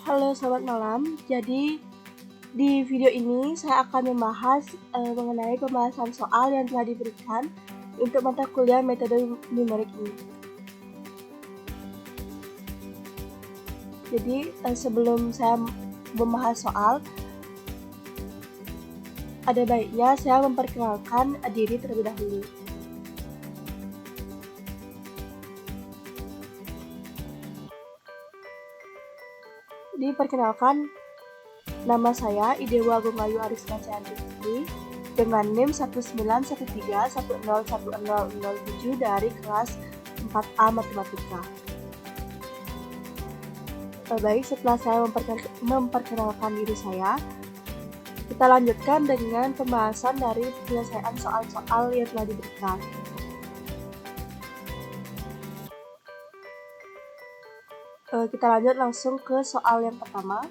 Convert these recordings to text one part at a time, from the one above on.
Halo, selamat malam. Jadi, di video ini saya akan membahas mengenai pembahasan soal yang telah diberikan untuk mata kuliah metode numerik ini. Jadi, sebelum saya membahas soal, ada baiknya saya memperkenalkan diri terlebih dahulu. Diperkenalkan, nama saya Idewa Agung Ayu Arisma Cianjur dengan NIM 19131010007 dari kelas 4A Matematika. Baik, setelah saya memperkenalkan diri saya, kita lanjutkan dengan pembahasan dari penyelesaian soal-soal yang telah diberikan. Kita lanjut langsung ke soal yang pertama.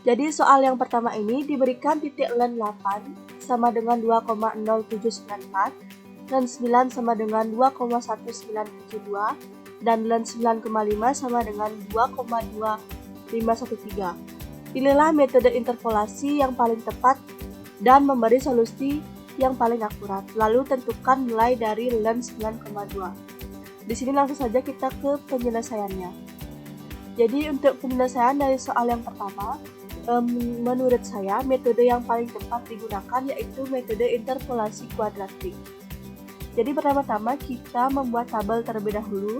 Jadi soal yang pertama ini diberikan titik len 8 sama dengan 2,0794, len 9 sama dengan 2,1972, dan len 9,5 sama dengan 2,2513. Pilihlah metode interpolasi yang paling tepat dan memberi solusi yang paling akurat. Lalu tentukan nilai dari len 9,2. Di sini langsung saja kita ke penyelesaiannya. Jadi untuk penyelesaian dari soal yang pertama, menurut saya metode yang paling tepat digunakan yaitu metode interpolasi kuadratik. Jadi pertama-tama kita membuat tabel terlebih dahulu.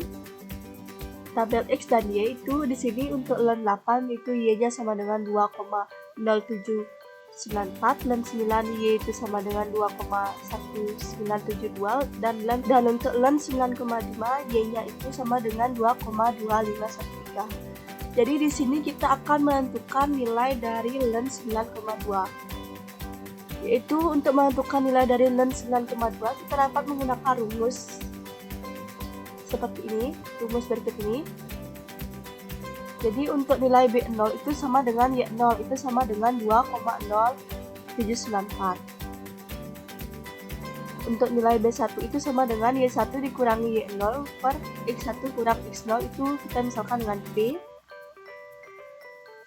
Tabel X dan Y itu di sini untuk len 8 itu Y-nya sama dengan 2,0794, len 9 Y itu sama dengan 2,1972, dan untuk len 9,5 Y-nya itu sama dengan 2,2513. Jadi di sini kita akan menentukan nilai dari len 9,2. Yaitu untuk menentukan nilai dari len 9,2 kita dapat menggunakan rumus seperti ini, rumus berikut ini. Jadi untuk nilai B0 itu sama dengan Y0 itu sama dengan 2,0794. Untuk nilai B1 itu sama dengan Y1 dikurangi Y0 per X1 kurang X0 itu kita misalkan dengan P.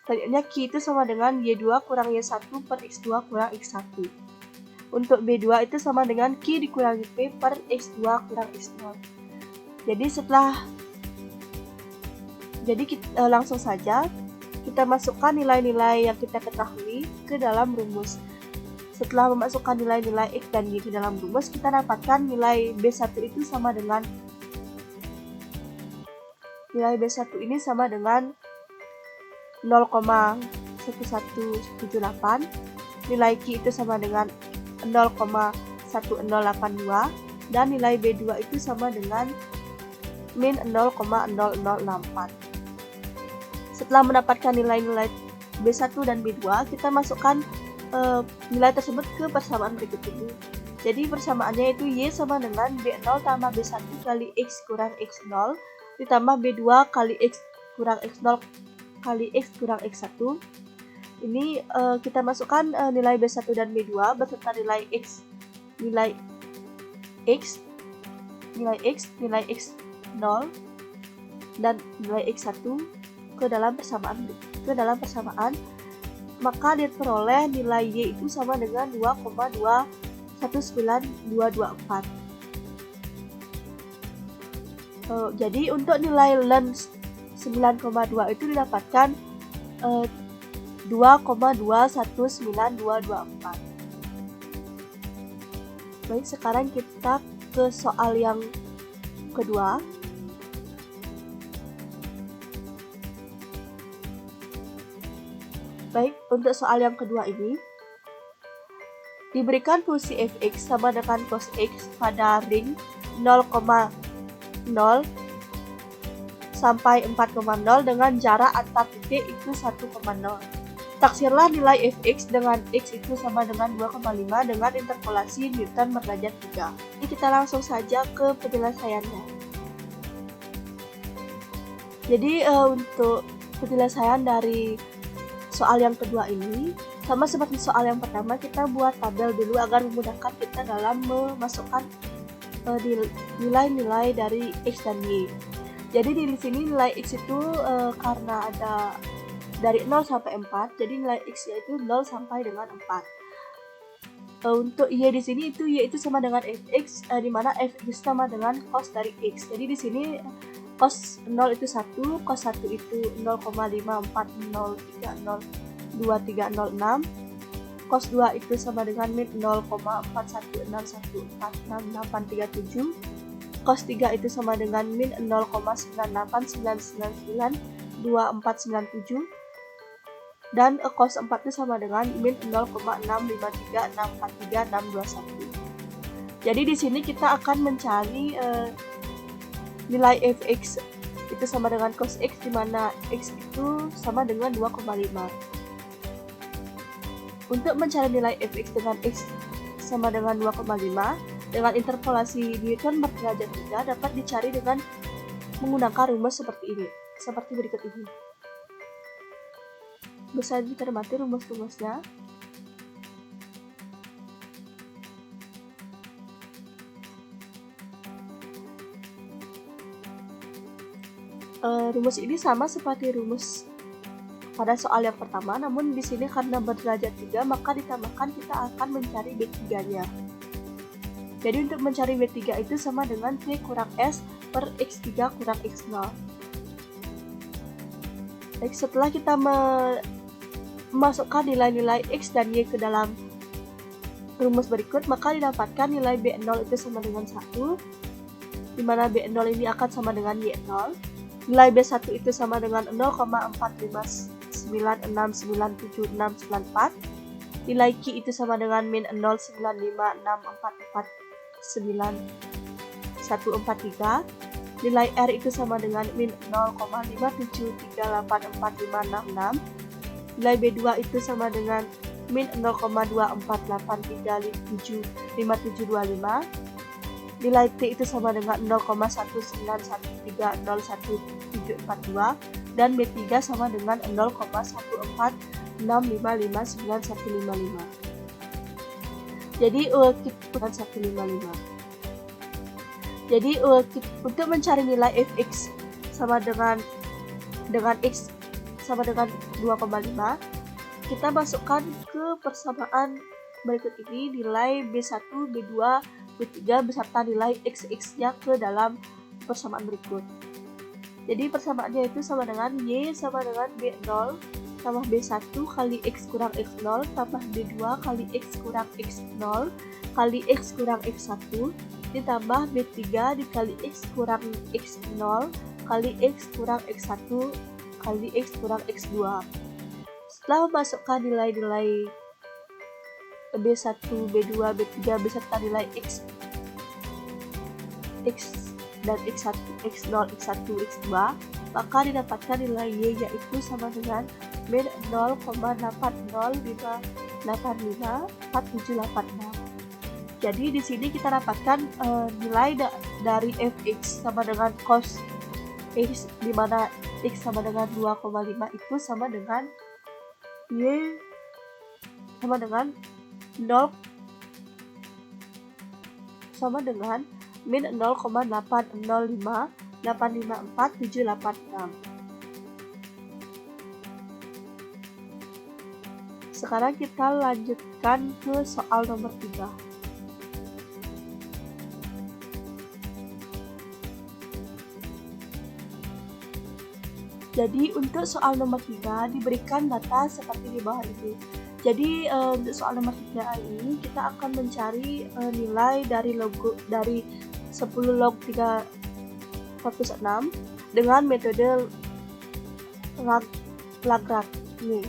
Selanjutnya Q itu sama dengan Y2 kurang Y1 per X2 kurang X1. Untuk B2 itu sama dengan Q dikurangi P per X2 kurang X0. Jadi kita langsung saja kita masukkan nilai-nilai yang kita ketahui ke dalam rumus. Setelah memasukkan nilai-nilai X dan Y ke dalam rumus, kita dapatkan nilai B1 itu sama dengan nilai B1 ini sama dengan 0,1178, nilai Q itu sama dengan 0,1082, dan nilai B2 itu sama dengan min 0,0064. Setelah mendapatkan nilai-nilai B1 dan B2, kita masukkan nilai tersebut ke persamaan berikut ini. Jadi persamaannya itu Y sama dengan B0 tambah B1 kali X kurang X0 ditambah B2 kali X kurang X0 kali X kurang X1. Ini kita masukkan nilai B1 dan B2 beserta nilai X, nilai X0 dan nilai X1 ke dalam persamaan, maka diperoleh nilai Y itu sama dengan 2,219224. Jadi untuk nilai len 9,2 itu didapatkan 2,219224. Baik, sekarang kita ke soal yang kedua. Baik, untuk soal yang kedua ini diberikan fungsi fx sama dengan cos x pada ring 0,0 sampai 4,0 dengan jarak antar titik itu 1,0. Taksirlah nilai fx dengan x itu sama dengan 2,5 dengan interpolasi Newton berderajat 3. Ini kita langsung saja ke penyelesaiannya. Jadi untuk penyelesaian dari soal yang kedua ini sama seperti soal yang pertama, kita buat tabel dulu agar memudahkan kita dalam memasukkan nilai-nilai dari X dan Y. Jadi di sini nilai X itu karena ada dari 0 sampai 4, jadi nilai X yaitu 0 sampai dengan 4. Untuk Y di sini itu Y itu sama dengan fx, di mana fx sama dengan cos dari X. Jadi di sini cos 0 itu 1, cos 1 itu 0,540302306, cos 2 itu sama dengan min 0,416146837, cos 3 itu sama dengan min 0,989992497, dan cos 4 itu sama dengan min 0,6536436621. Jadi di sini kita akan mencari nilai fx itu sama dengan cos x, di mana x itu sama dengan 2,5. Untuk mencari nilai fx dengan x sama dengan 2,5 dengan interpolasi Newton berderajat 3 dapat dicari dengan menggunakan rumus seperti berikut ini. Bisa dicermati rumus-rumusnya. Rumus ini sama seperti rumus pada soal yang pertama, namun di sini karena berderajat 3 maka ditambahkan kita akan mencari B3-nya. Jadi untuk mencari B3 itu sama dengan T kurang S per X3 kurang X0. Baik, setelah kita memasukkan nilai-nilai X dan Y ke dalam rumus berikut, maka didapatkan nilai B0 itu sama dengan 1, di mana B0 ini akan sama dengan Y0. Nilai B1 itu sama dengan 0,459699764. Nilai Q itu sama dengan min 0,9564491143. Nilai R itu sama dengan min 0,57384566. Nilai B2 itu sama dengan min 0,2483575725. Nilai T itu sama dengan 0,191301742, dan B3 sama dengan 0,146559155. Jadi kita 155. Jadi untuk mencari nilai fx sama dengan x sama dengan 2,5, kita masukkan ke persamaan berikut ini nilai B1, B2, B3 beserta nilai x-nya ke dalam persamaan berikut. Jadi persamaannya itu sama dengan Y sama dengan B0 tambah B1 kali X kurang X0 tambah B2 kali X kurang X0 kali X kurang X1 ditambah B3 dikali X kurang X0 kali X kurang X1 kali X kurang X2. Setelah memasukkan nilai-nilai B1, B2, B3 beserta nilai X dan X1, X0, X1, X2, maka didapatkan nilai Y yaitu sama dengan min 0,805854786. Jadi di sini kita dapatkan nilai dari fx sama dengan cos x, di mana x sama dengan 2,5 itu sama dengan Y sama dengan 0 sama dengan min 0,8058544786. Sekarang kita lanjutkan ke soal nomor 3. Jadi untuk soal nomor 3 diberikan data seperti di bawah ini. Jadi untuk soal nomor 3 ini kita akan mencari nilai dari 10 log 3/6 dengan metode Lagrange.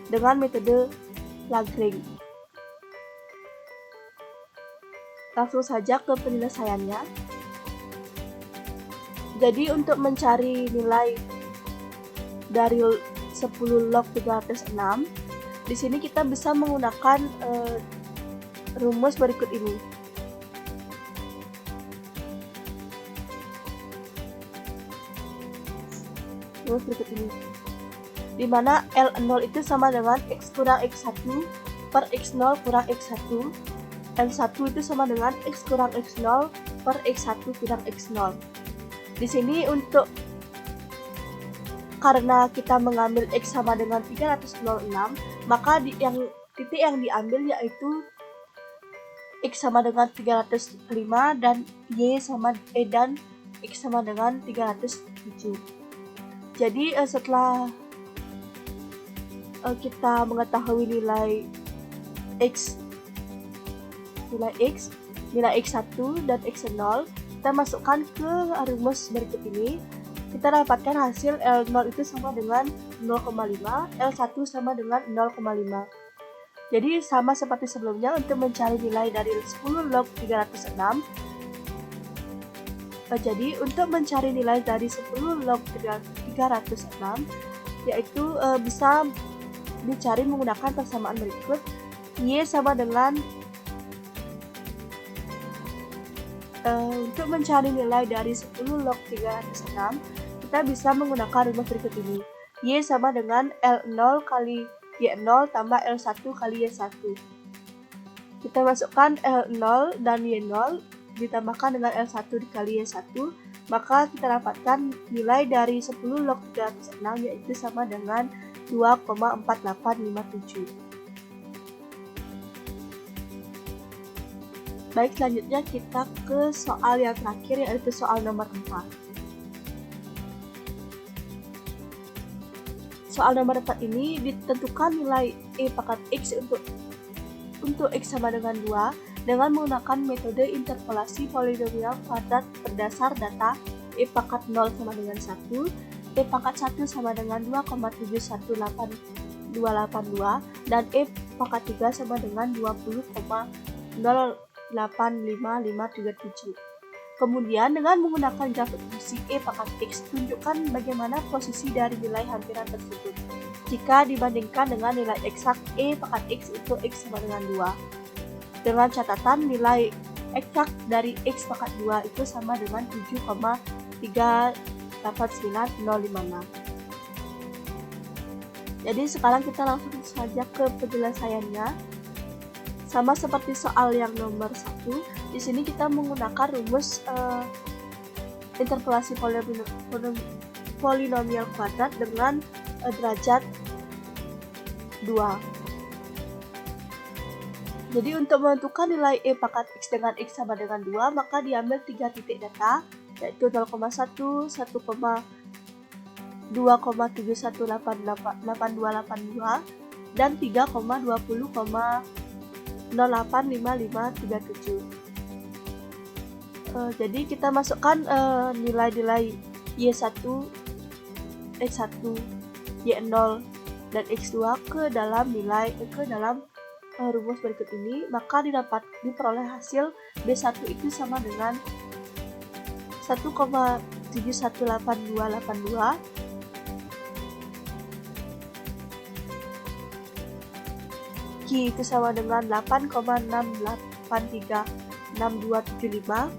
Dengan metode Lagrange. Langsung saja ke penyelesaiannya. Jadi untuk mencari nilai dari 10 log 306, di sini kita bisa menggunakan rumus berikut ini. Rumus berikut ini, di mana L0 itu sama dengan X kurang X1 per X0 kurang X1, L1 itu sama dengan X kurang X0 per X1 kurang X0. Di sini karena kita mengambil X sama dengan 306, maka titik yang diambil yaitu X sama dengan 305 dan dan X sama dengan 307. Jadi setelah kita mengetahui nilai X, nilai X1 dan X0, kita masukkan ke rumus berikut ini. Kita dapatkan hasil L0 itu sama dengan 0,5, L1 sama dengan 0,5. Jadi sama seperti sebelumnya, untuk mencari nilai dari 10 log 306. Jadi untuk mencari nilai dari 10 log 306, yaitu bisa dicari menggunakan persamaan berikut. Y sama dengan untuk mencari nilai dari 10 log 306, kita bisa menggunakan rumus berikut ini. Y sama dengan L0 kali Y0 tambah L1 kali Y1. Kita masukkan L0 dan Y0 ditambahkan dengan L1 dikali Y1, maka kita dapatkan nilai dari 10 log 306 yaitu sama dengan 2,4857. Baik, selanjutnya kita ke soal yang terakhir, yaitu soal nomor 4. Soal nomor 4 ini ditentukan nilai E pangkat X untuk X sama dengan 2 dengan menggunakan metode interpolasi polinomial kuadrat berdasar data E pangkat 0 sama dengan 1, E pangkat 1 sama dengan 2,71882 dan E pangkat 3 sama dengan 20,085537. Kemudian dengan menggunakan grafik fungsi E pangkat X, tunjukkan bagaimana posisi dari nilai hampiran tersebut jika dibandingkan dengan nilai eksak E pangkat X untuk X sama dengan 2. Dengan catatan nilai eksak dari X pangkat 2 itu sama dengan 7,389056. Jadi sekarang kita langsung saja ke penyelesaiannya. Sama seperti soal yang nomor 1, di sini kita menggunakan rumus interpolasi polinomial kuadrat dengan derajat 2. Jadi untuk menentukan nilai E pangkat X dengan X sama dengan 2, maka diambil 3 titik data, yaitu 0,1, 1,2,71882 dan 3,20,085537. Jadi kita masukkan nilai-nilai Y1, X1, Y0 dan X2 ke dalam rumus berikut ini, maka diperoleh hasil B1 itu sama dengan 1,71882, Q itu sama dengan 8,6836275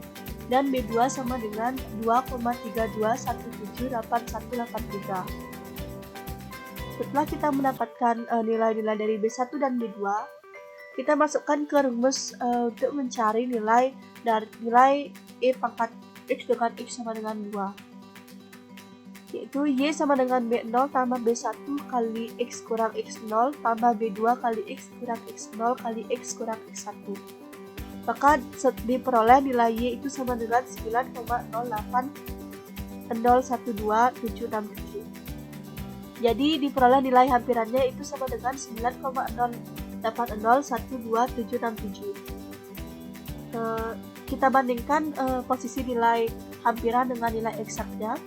dan B2 sama dengan 2,32178183. Setelah kita mendapatkan nilai-nilai dari B1 dan B2, kita masukkan ke rumus untuk mencari nilai E pangkat X dengan X sama dengan 2, yaitu Y sama dengan B0 tambah B1 kali X kurang X0 tambah B2 kali X kurang X0 kali X kurang X1. Maka diperoleh nilai Y itu sama dengan 9,08012,767. Jadi diperoleh nilai hampirannya itu sama dengan 9,08012,767. Kita bandingkan posisi nilai hampiran dengan nilai eksaknya.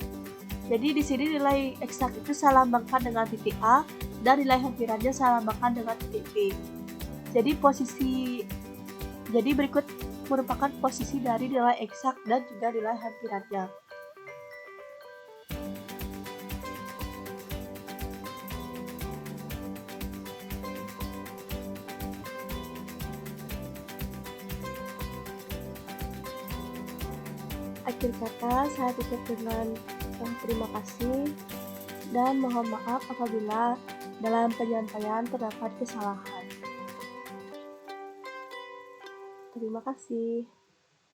Jadi di sini nilai eksak itu saya lambangkan dengan titik A dan nilai hampirannya saya lambangkan dengan titik B. Jadi berikut merupakan posisi dari nilai eksak dan juga nilai hampirannya. Akhir kata, saya tutup dengan terima kasih dan mohon maaf apabila dalam penyampaian terdapat kesalahan. Terima kasih.